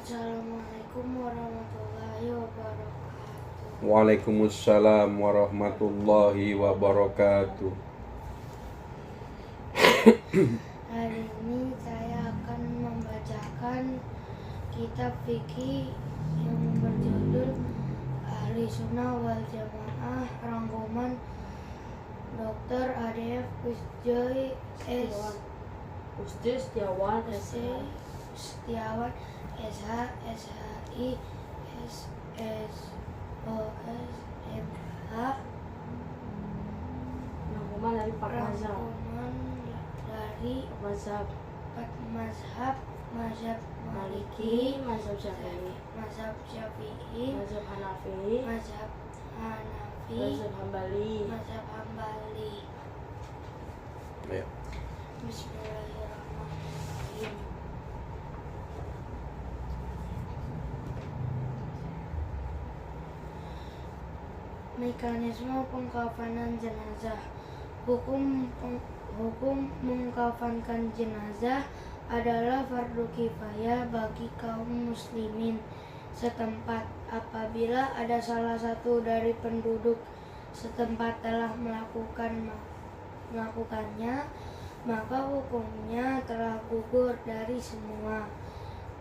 Assalamualaikum warahmatullahi wabarakatuh. Waalaikumsalam warahmatullahi wabarakatuh. Hari ini saya akan membacakan kitab fikih yang berjudul Ahli Sunnah wal Jamaah, rangkuman Dr. A.D.F. Kusjoy Setiawan Setiawan SH SHI SSOS MH, rangkuman dari Pak Mazhab, rangkuman dari Mazhab 4 mazhab Maliki, Maliki, Mazhab Syafi'i, mazhab Syafi'i, Mazhab Hanafi, mazhab Hanafi, Mazhab Hambali. mazhab Hambali. Ya. Bismillahirrahmanirrahim. Mekanisme pengkafanan jenazah. Hukum mengkafankan jenazah adalah fardu kifayah bagi kaum muslimin setempat. Apabila ada salah satu dari penduduk setempat telah melakukannya, maka hukumnya telah gugur dari semua.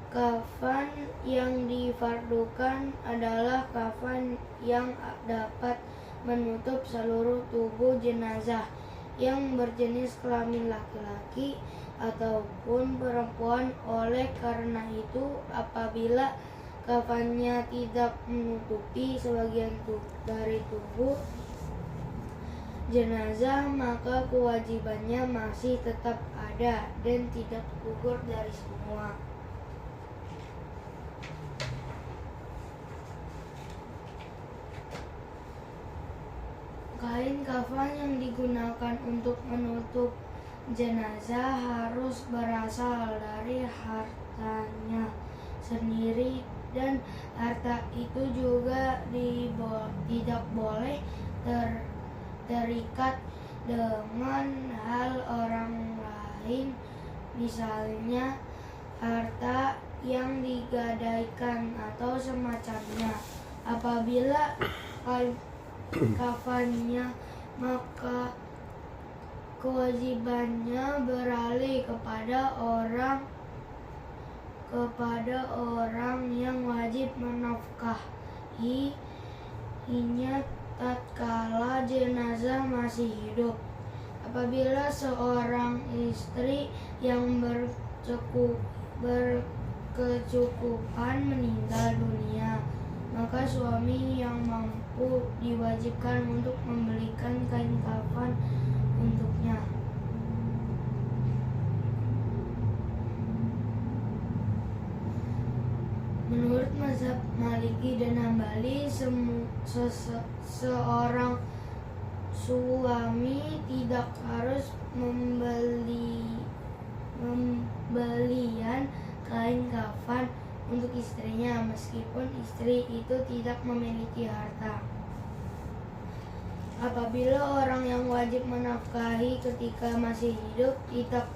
Kafan yang difardukan adalah kafan yang dapat menutup seluruh tubuh jenazah yang berjenis kelamin laki-laki ataupun perempuan. Oleh karena itu, apabila kafannya tidak menutupi sebagian dari tubuh jenazah, maka kewajibannya masih tetap ada dan tidak gugur dari semua. Kain kafan yang digunakan untuk menutup jenazah harus berasal dari hartanya sendiri, dan harta itu juga tidak boleh terikat dengan hal orang lain, misalnya harta yang digadaikan atau semacamnya. Apabila kafannya, maka kewajibannya beralih kepada orang yang wajib menafkahinya tatkala jenazah masih hidup. Apabila seorang istri yang berkecukupan meninggal dunia, maka suami yang mampu diwajibkan untuk membelikan kain kafan untuknya. Menurut mazhab Maliki dan Hambali, seorang suami tidak harus membelian kain kafan untuk istrinya meskipun istri itu tidak memiliki harta. Apabila orang yang wajib menafkahi ketika masih hidup tidak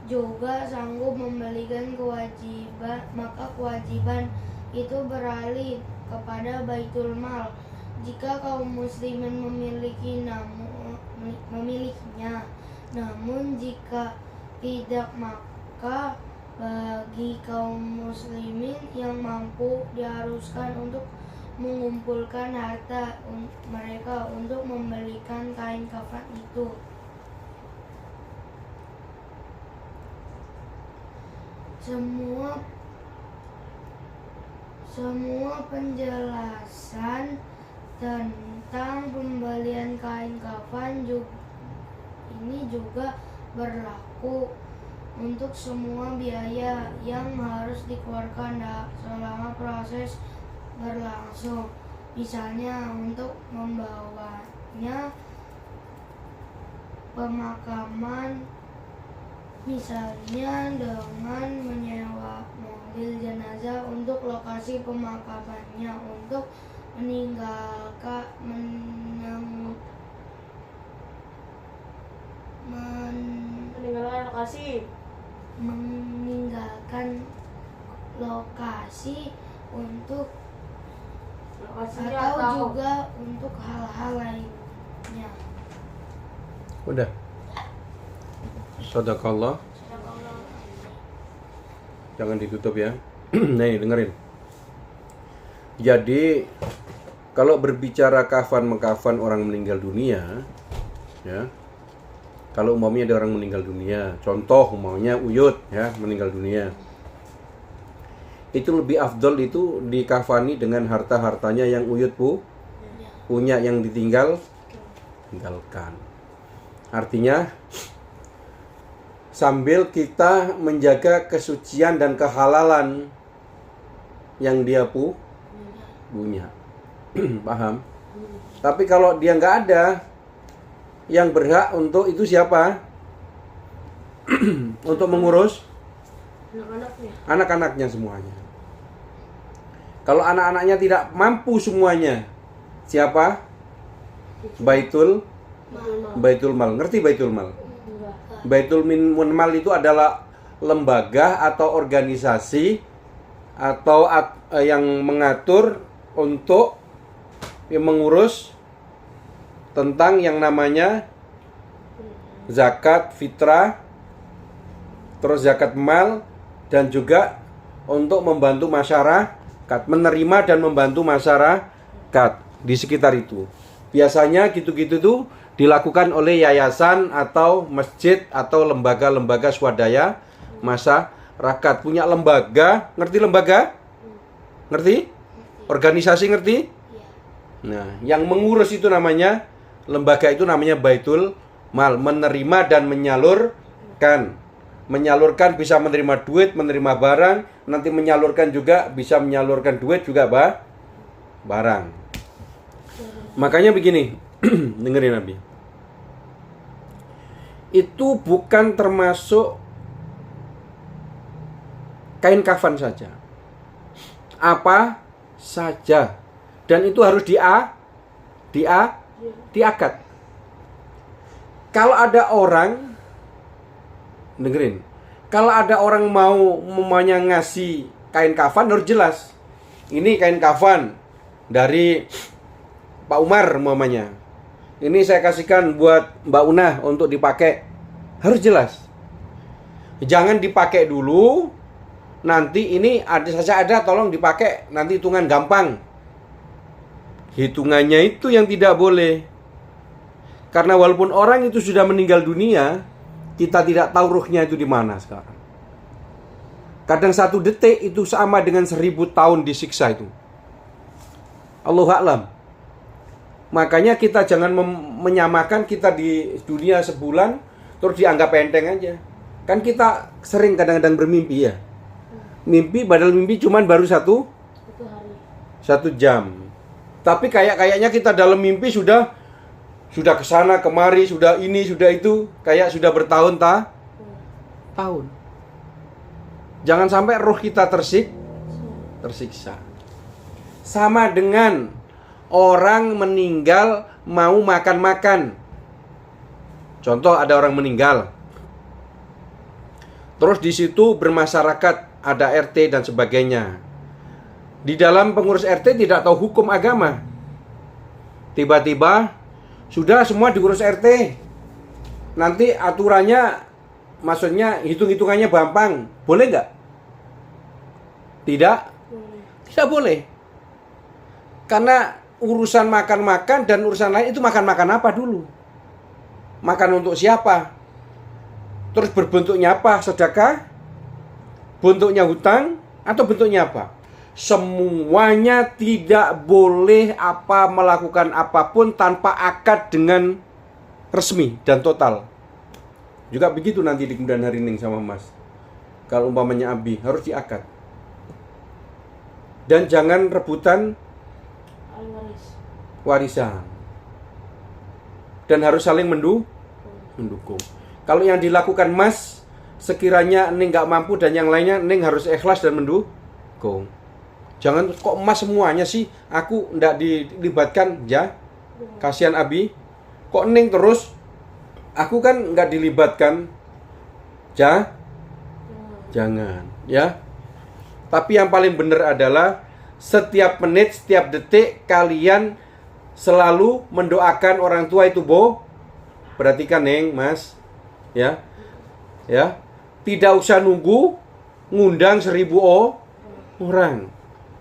juga sanggup membelikan kewajiban, maka kewajiban itu beralih kepada Baitul Mal jika kaum muslimin memilikinya. Namun jika tidak, maka bagi kaum muslimin yang mampu diharuskan untuk mengumpulkan harta mereka untuk membelikan kain kafan itu. Semua penjelasan tentang pembelian kain kafan ini juga berlaku untuk semua biaya yang harus dikeluarkan selama proses berlangsung, misalnya untuk membawanya pemakaman, misalnya dengan menyewa mobil jenazah untuk lokasi pemakamannya, untuk meninggalkan lokasi, meninggalkan lokasi untuk Lokasinya atau juga untuk hal-hal lainnya. Udah. Sadaqallah. Jangan ditutup ya. Nih, dengerin. Jadi kalau berbicara kafan mengkafan orang meninggal dunia, ya. Kalau umpamanya ada orang meninggal dunia, contoh umpamanya Uyut ya meninggal dunia. Itu lebih afdol itu dikafani dengan harta-hartanya yang Uyut punya yang tinggalkan. Artinya sambil kita menjaga kesucian dan kehalalan yang dia punya. Paham? Tapi kalau dia nggak ada, yang berhak untuk itu siapa? Untuk mengurus anak-anaknya semuanya. Kalau anak-anaknya tidak mampu semuanya, siapa? Baitul Mal. Ngerti Baitul Mal? Baitul Mal itu adalah lembaga atau organisasi atau yang mengatur untuk mengurus tentang yang namanya zakat fitrah, terus zakat mal, dan juga untuk membantu masyarakat, menerima dan membantu masyarakat di sekitar itu. Biasanya gitu-gitu tuh dilakukan oleh yayasan atau masjid atau lembaga-lembaga swadaya masyarakat. Punya lembaga, ngerti lembaga? Ngerti? Organisasi ngerti? Nah, yang mengurus itu namanya, lembaga itu namanya Baitul Mal, menerima dan menyalurkan. Menyalurkan bisa menerima duit, menerima barang, nanti menyalurkan juga bisa menyalurkan duit juga barang. Makanya begini, dengerin Nabi. Itu bukan termasuk kain kafan saja. Apa saja. Dan itu harus diakad. Kalau ada orang, dengerin, kalau ada orang mau ngasih kain kafan harus jelas. Ini kain kafan dari Pak Umar umpamanya. Ini saya kasihkan buat Mbak Una untuk dipakai. Harus jelas. Jangan dipakai dulu. Nanti ini ada tolong dipakai. Nanti hitungan gampang. Hitungannya itu yang tidak boleh. Karena walaupun orang itu sudah meninggal dunia, kita tidak tahu ruhnya itu di mana sekarang. Kadang 1 detik itu sama dengan 1000 tahun disiksa itu. Allahu a'lam. Makanya kita jangan menyamakan kita di dunia sebulan terus dianggap enteng aja. Kan kita sering kadang-kadang bermimpi ya. Mimpi padahal mimpi cuman baru 1 jam. Tapi kayaknya kita dalam mimpi sudah kesana kemari, sudah ini, sudah itu, kayak sudah bertahun-tahun. Jangan sampai roh kita tersiksa. Sama dengan orang meninggal mau makan-makan. Contoh ada orang meninggal. Terus di situ bermasyarakat, ada RT dan sebagainya. Di dalam pengurus RT tidak tahu hukum agama. Tiba-tiba sudah semua diurus RT. Nanti aturannya, maksudnya hitung-hitungannya gampang. Boleh nggak? Tidak boleh. Karena urusan makan-makan dan urusan lain itu makan-makan apa dulu? Makan untuk siapa? Terus berbentuknya apa? Sedekah? Bentuknya hutang? Atau bentuknya apa? Semuanya tidak boleh melakukan apapun tanpa akad dengan resmi dan total. Juga begitu nanti di kemudian hari Ning sama Mas. Kalau umpamanya Abi harus diakad. Dan jangan rebutan warisan. Dan harus saling mendukung. Kalau yang dilakukan Mas, sekiranya Ning nggak mampu dan yang lainnya, Ning harus ikhlas dan mendukung. Jangan kok Mas semuanya sih, aku nggak dilibatkan, ya. Kasihan Abi. Kok Ning terus, aku kan nggak dilibatkan. Jangan, ya. Tapi yang paling benar adalah setiap menit, setiap detik kalian selalu mendoakan orang tua itu, Bo. Perhatikan, Neng, Mas. Ya. Ya. Tidak usah nunggu ngundang 1000 orang.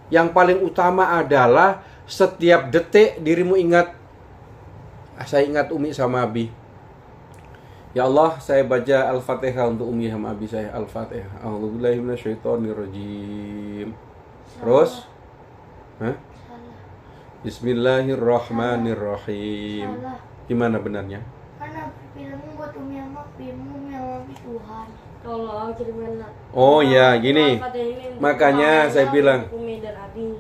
Yang paling utama adalah setiap detik dirimu ingat, saya ingat Umi sama Abi. Ya Allah, saya baca Al-Fatihah untuk Umi sama Abi saya. Al-Fatihah. A'udzubillahi minasyaitonirrajim. Terus? Hah? Salah. Bismillahirrahmanirrahim. Salah. Gimana benarnya? Kan Nabi bilang buat Umi sama Abi Tuhan. Tolong kirimin. Oh ya, gini. Makanya saya bilang, Umi dan Abi.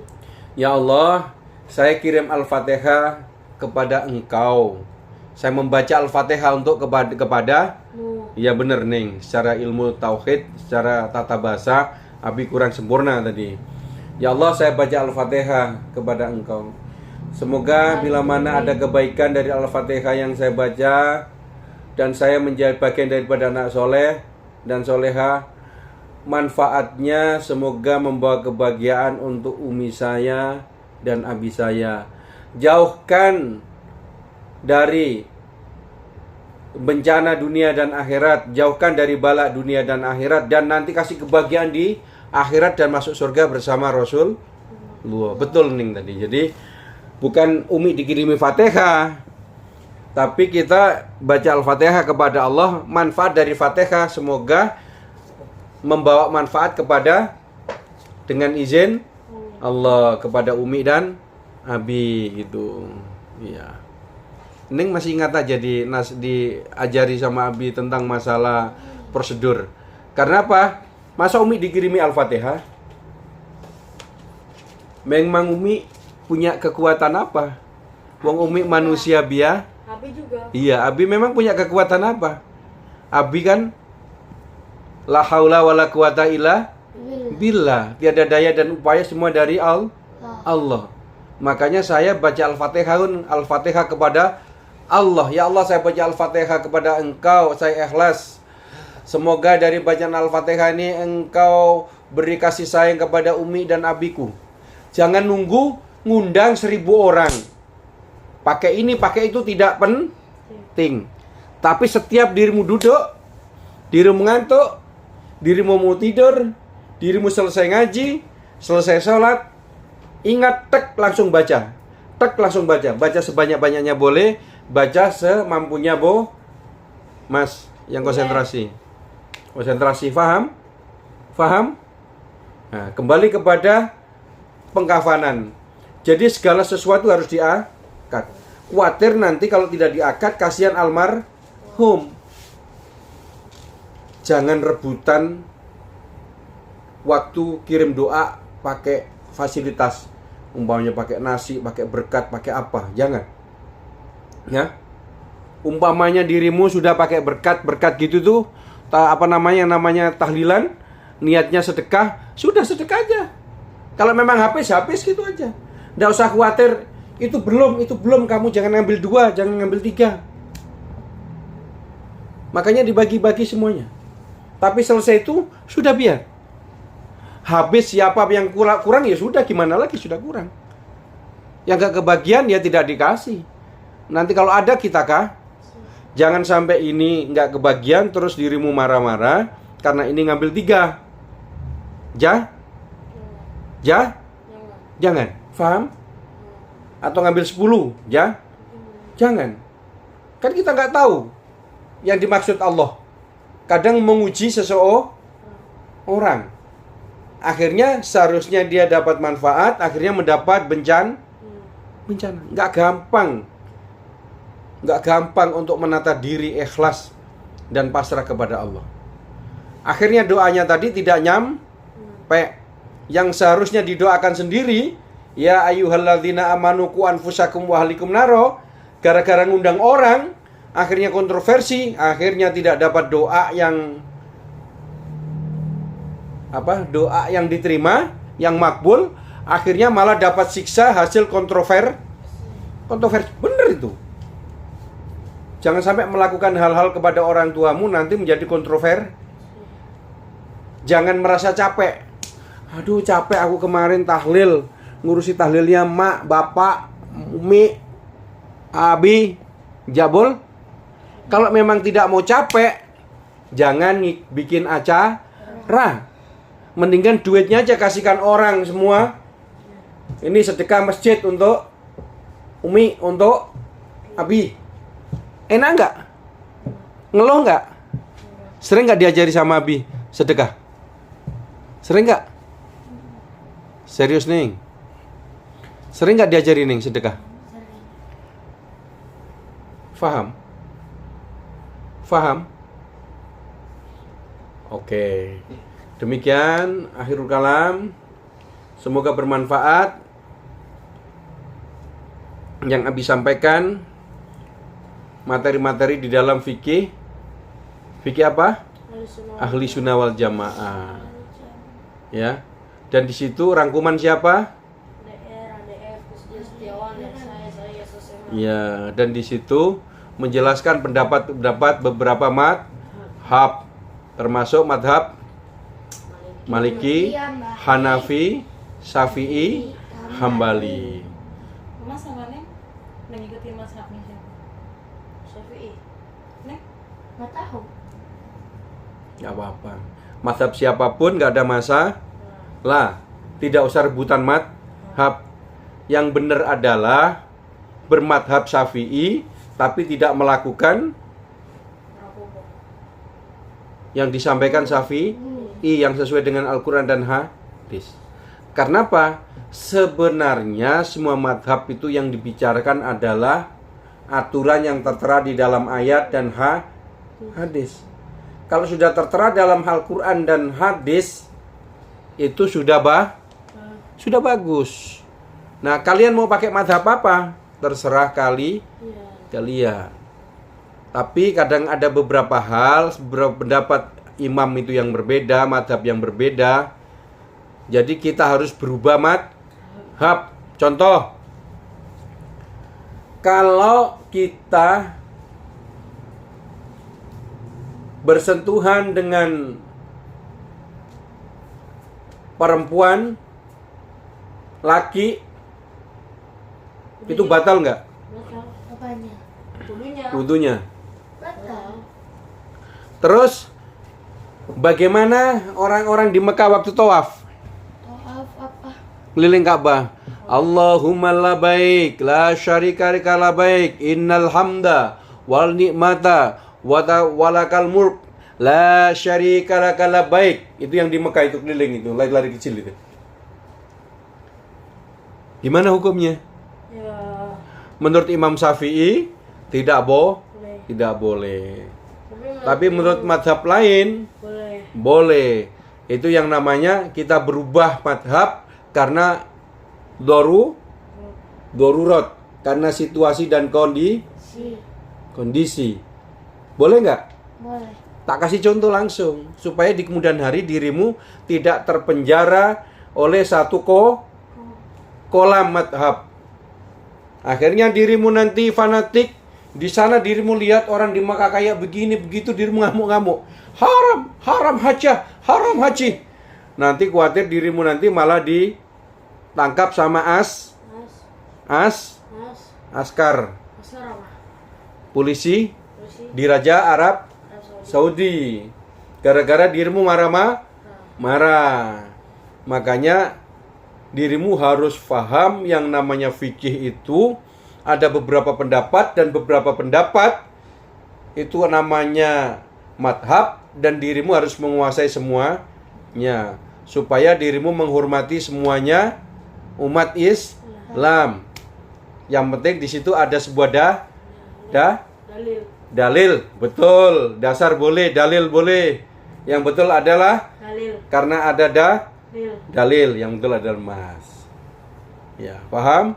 ya Allah, saya kirim Al-Fatihah kepada Engkau. Saya membaca Al-Fatihah untuk kepada ya benar, Neng. Secara ilmu tauhid, secara tata bahasa, Abi kurang sempurna tadi. Ya Allah, saya baca Al-Fatihah kepada Engkau. Semoga bila mana ada kebaikan dari Al-Fatihah yang saya baca, dan saya menjadi bagian daripada anak soleh dan soleha, manfaatnya semoga membawa kebahagiaan untuk Umi saya dan Abi saya. Jauhkan dari bencana dunia dan akhirat, jauhkan dari bala dunia dan akhirat, dan nanti kasih kebahagiaan di akhirat dan masuk surga bersama Rasulullah. Betul, Ning, tadi. Jadi bukan Umi dikirimi Fatihah, tapi kita baca Al-Fatihah kepada Allah. Manfaat dari Fatihah semoga membawa manfaat kepada, dengan izin Allah, kepada Umi dan Abi gitu. Iya. Neng masih ingat aja diajari sama Abi tentang masalah prosedur. Karena apa? Masa Umi dikirimi Al-Fatihah? Memang Umi punya kekuatan apa? Wong Umi manusia biasa. Abi juga. Iya, Abi memang punya kekuatan apa? Abi kan la haula wala quwata illa billah. Tiada daya dan upaya semua dari Allah. Makanya saya baca Al-Fatihah kepada Allah. Ya Allah, saya baca Al-Fatihah kepada Engkau, saya ikhlas. Semoga dari bacaan Al-Fatihah ini Engkau beri kasih sayang kepada Umi dan Abiku. Jangan nunggu ngundang 1000 orang. Pakai ini, pakai itu tidak penting. Tapi setiap dirimu duduk, dirimu ngantuk, dirimu mau tidur, dirimu selesai ngaji, selesai sholat, ingat, tek, langsung baca. Tek, langsung baca. Baca sebanyak-banyaknya boleh, baca semampunya, Bo. Mas, yang konsentrasi. Konsentrasi, faham? Faham? Nah, kembali kepada pengkafanan. Jadi segala sesuatu harus diakad. Khawatir nanti kalau tidak diakad kasihan almarhum. Jangan rebutan waktu kirim doa pakai fasilitas, umpamanya pakai nasi, pakai berkat, pakai apa. Jangan. Ya. Umpamanya dirimu sudah pakai berkat gitu tuh, namanya tahlilan, niatnya sedekah, sudah sedekah aja. Kalau memang habis gitu aja. Nggak usah khawatir, itu belum, kamu jangan ngambil 2, jangan ngambil 3. Makanya dibagi-bagi semuanya. Tapi selesai itu, sudah biar. Habis siapa yang kurang ya sudah, gimana lagi, sudah kurang. Yang gak kebagian ya tidak dikasih. Nanti kalau ada kita kah? Jangan sampai ini gak kebagian terus dirimu marah-marah karena ini ngambil 3. Jangan. Faham? Atau ngambil 10, jangan. Kan kita nggak tahu yang dimaksud Allah. Kadang menguji seseorang. Akhirnya seharusnya dia dapat manfaat, akhirnya mendapat bencana. Nggak gampang untuk menata diri ikhlas dan pasrah kepada Allah. Akhirnya doanya tadi tidak nyampe. Yang seharusnya didoakan sendiri, ya ayyuhalladzina amanu qu anfusakum wa ahlikum naro, gara-gara ngundang orang, akhirnya kontroversi, akhirnya tidak dapat doa yang diterima, yang makbul, akhirnya malah dapat siksa hasil kontroversi. Bener itu. Jangan sampai melakukan hal-hal kepada orang tuamu nanti menjadi kontroversi. Jangan merasa capek. Aduh capek aku kemarin tahlil, ngurusi tahlilnya mak, bapak, umi, abi, jabul. Kalau memang tidak mau capek, jangan bikin acara. Mendingan duitnya aja kasihkan orang semua. Ini sedekah masjid untuk umi, untuk abi. Enak nggak? Ngeluh nggak? Sering nggak diajari sama abi sedekah? Sering nggak? Serius nih? Sering nggak diajari nih sedekah? Sering. Faham? Faham? Oke. Demikian akhirul kalam. Semoga bermanfaat yang Abi sampaikan. Materi-materi di dalam fikih. Fikih apa? Ahli sunnah wal jamaah. Ya. Dan di situ rangkuman siapa? Ya, dan di situ menjelaskan pendapat-pendapat beberapa madhab, termasuk madhab Maliki, Hanafi, Syafi'i, Hambali. Mas sama Neng mengikuti mazhabnya siapa? Syafi'i. Neng? Nggak tahu. Gak apa-apa. Madhab siapapun gak ada masalah. Tidak usah rebutan madhab. Yang benar adalah bermadhab Syafi'i, tapi tidak melakukan yang disampaikan Syafi'i yang sesuai dengan Al-Quran dan hadis. Karena apa? Sebenarnya semua madhab itu yang dibicarakan adalah aturan yang tertera di dalam ayat dan hadis. Kalau sudah tertera dalam Al-Quran dan hadis, itu sudah bagus. Nah, kalian mau pakai madhab apa? Terserah kalian. Tapi kadang ada beberapa hal, beberapa pendapat imam itu yang berbeda, madhab yang berbeda. Jadi kita harus berubah madhab. Contoh, kalau kita bersentuhan dengan perempuan, laki, itu batal nggak? Apanya? Wudunya. Batal. Terus bagaimana orang-orang di Mekah waktu tawaf? Tawaf apa? Keliling Ka'bah. Allahumma labaik, la syarika laka labaik, innal hamda wal ni'mata walakal mulk, la syarika laka labaik. Itu yang di Mekah itu keliling itu, lari-lari kecil itu. Gimana hukumnya? Ya. Menurut Imam Syafi'i tidak boleh. Tapi menurut madhab lain boleh. Itu yang namanya kita berubah madhab karena darurat, karena situasi dan kondisi. Boleh nggak? Boleh. Tak kasih contoh langsung supaya di kemudian hari dirimu tidak terpenjara oleh satu kolam madhab. Akhirnya dirimu nanti fanatik. Di sana dirimu lihat orang di Makkah kayak begini begitu, dirimu ngamuk-ngamuk. Haram haji. Nanti khawatir dirimu nanti malah ditangkap sama askar polisi di Raja Arab Saudi. Gara-gara dirimu marah. Makanya dirimu harus paham yang namanya fikih itu ada beberapa pendapat, dan beberapa pendapat itu namanya madhab, dan dirimu harus menguasai semuanya supaya dirimu menghormati semuanya umat Islam. Yang penting di situ ada sebuah dalil. Betul, dasar boleh, dalil boleh. Yang betul adalah Dalil. karena ada dalil, yang betul adalah mas. Ya, paham?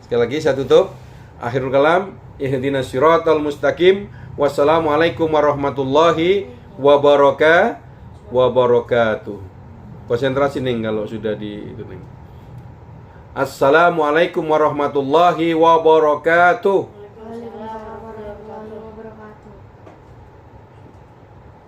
Sekali lagi saya tutup. Akhirul kalam, ihdinas siratal mustaqim. Wassalamualaikum warahmatullahi wabarakatuh. Konsentrasi nih kalau sudah di itu nih. Assalamualaikum warahmatullahi wabarakatuh.